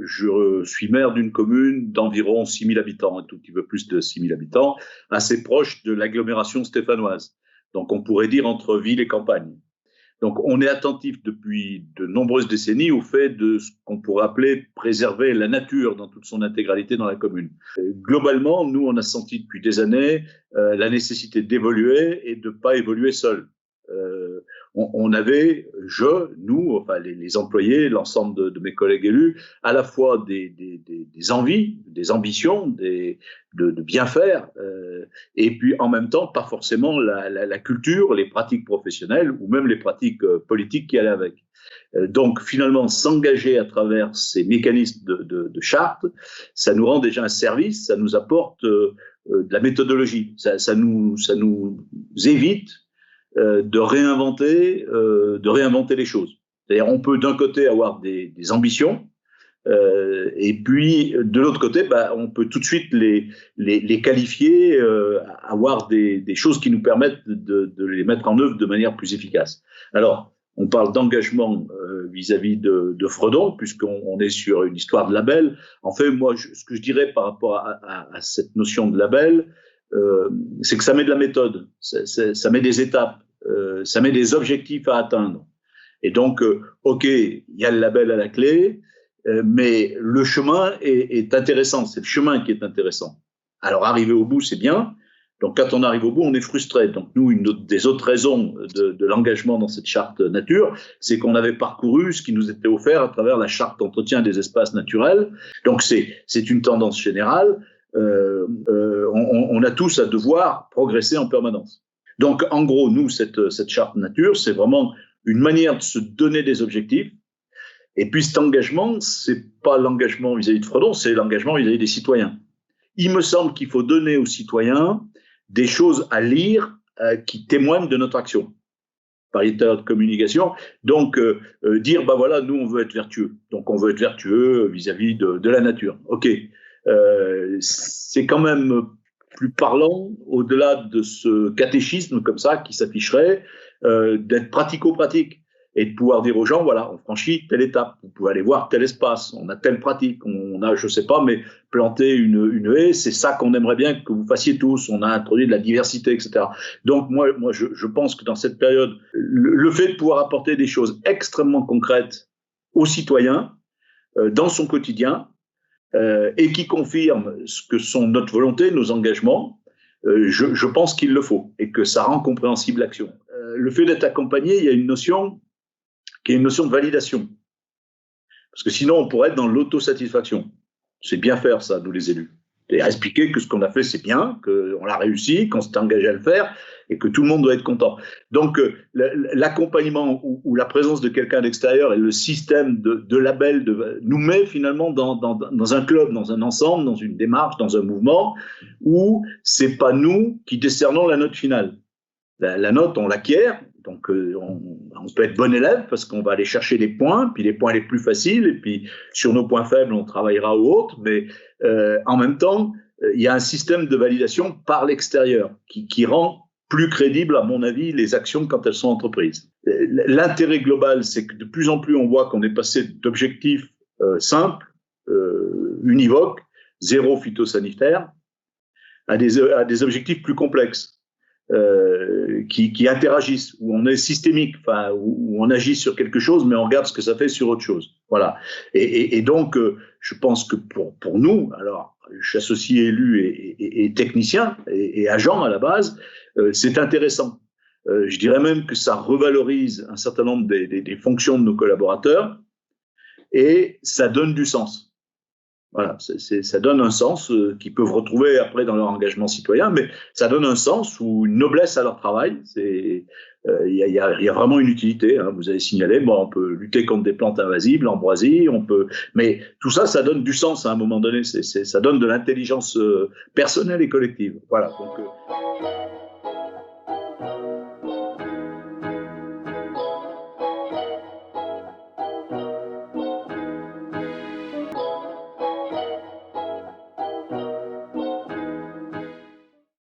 Je suis maire d'une commune d'environ 6 000 habitants, un tout petit peu plus de 6 000 habitants, assez proche de l'agglomération stéphanoise. Donc on pourrait dire entre ville et campagne. Donc on est attentif depuis de nombreuses décennies au fait de ce qu'on pourrait appeler préserver la nature dans toute son intégralité dans la commune. Globalement, nous on a senti depuis des années la nécessité d'évoluer et de ne pas évoluer seul. On avait, nous, enfin les employés, l'ensemble de mes collègues élus, à la fois des envies, des ambitions, de bien faire, et puis en même temps, pas forcément la culture, les pratiques professionnelles ou même les pratiques politiques qui allaient avec. Donc finalement, s'engager à travers ces mécanismes de charte, ça nous rend déjà un service, ça nous apporte de la méthodologie, ça nous évite de réinventer les choses. C'est-à-dire, on peut d'un côté avoir des ambitions, et puis de l'autre côté, on peut tout de suite les qualifier, avoir des choses qui nous permettent de les mettre en œuvre de manière plus efficace. Alors, on parle d'engagement vis-à-vis de Fredon, puisqu'on est sur une histoire de label. En fait, moi, ce que je dirais par rapport à cette notion de label, c'est que ça met de la méthode, ça met des étapes, ça met des objectifs à atteindre. Et donc, ok, il y a le label à la clé, mais le chemin est intéressant, c'est le chemin qui est intéressant. Alors, arriver au bout, c'est bien. Donc, quand on arrive au bout, on est frustré. Donc, nous, une des autres raisons de l'engagement dans cette charte nature, c'est qu'on avait parcouru ce qui nous était offert à travers la charte d'entretien des espaces naturels. Donc, c'est une tendance générale. On a tous à devoir progresser en permanence. Donc, en gros, nous, cette charte nature, c'est vraiment une manière de se donner des objectifs. Et puis, cet engagement, c'est pas l'engagement vis-à-vis de Fredon, c'est l'engagement vis-à-vis des citoyens. Il me semble qu'il faut donner aux citoyens des choses à lire qui témoignent de notre action par les de communication. Donc, dire, voilà, nous, on veut être vertueux. Donc, on veut être vertueux vis-à-vis de la nature. OK. C'est quand même plus parlant, au-delà de ce catéchisme comme ça qui s'afficherait, d'être pratico-pratique et de pouvoir dire aux gens, voilà, on franchit telle étape, vous pouvez aller voir tel espace, on a telle pratique, on a, je sais pas, mais planter une haie, c'est ça qu'on aimerait bien que vous fassiez tous, on a introduit de la diversité, etc. Donc moi je pense que dans cette période, le fait de pouvoir apporter des choses extrêmement concrètes aux citoyens, dans son quotidien, et qui confirme ce que sont notre volonté, nos engagements, je pense qu'il le faut et que ça rend compréhensible l'action. Le fait d'être accompagné, il y a une notion qui est une notion de validation. Parce que sinon, on pourrait être dans l'autosatisfaction. C'est bien faire ça, nous les élus. Et expliquer que ce qu'on a fait, c'est bien, qu'on l'a réussi, qu'on s'est engagé à le faire, et que tout le monde doit être content. Donc, l'accompagnement ou la présence de quelqu'un d'extérieur et le système de label nous met finalement dans un club, dans un ensemble, dans une démarche, dans un mouvement, où c'est pas nous qui décernons la note finale. La note, on l'acquiert, donc on peut être bon élève parce qu'on va aller chercher des points, puis les points les plus faciles, et puis sur nos points faibles, on travaillera aux autres, mais en même temps, il y a un système de validation par l'extérieur qui rend plus crédible, à mon avis, les actions quand elles sont entreprises. L'intérêt global, c'est que de plus en plus, on voit qu'on est passé d'objectifs simples, univoques, zéro phytosanitaire, à des objectifs plus complexes. Qui interagissent, où on est systémique, enfin, où on agit sur quelque chose, mais on regarde ce que ça fait sur autre chose. Voilà. Et donc, je pense que pour nous, alors, je suis associé élu et technicien et agent à la base, c'est intéressant. Je dirais même que ça revalorise un certain nombre des fonctions de nos collaborateurs et ça donne du sens. Voilà, ça donne un sens qu'ils peuvent retrouver après dans leur engagement citoyen, mais ça donne un sens ou une noblesse à leur travail. Il y a vraiment une utilité. Hein, vous avez signalé, on peut lutter contre des plantes invasives, l'ambroisie, mais tout ça, ça donne du sens à un moment donné. Ça donne de l'intelligence personnelle et collective. Voilà. Donc,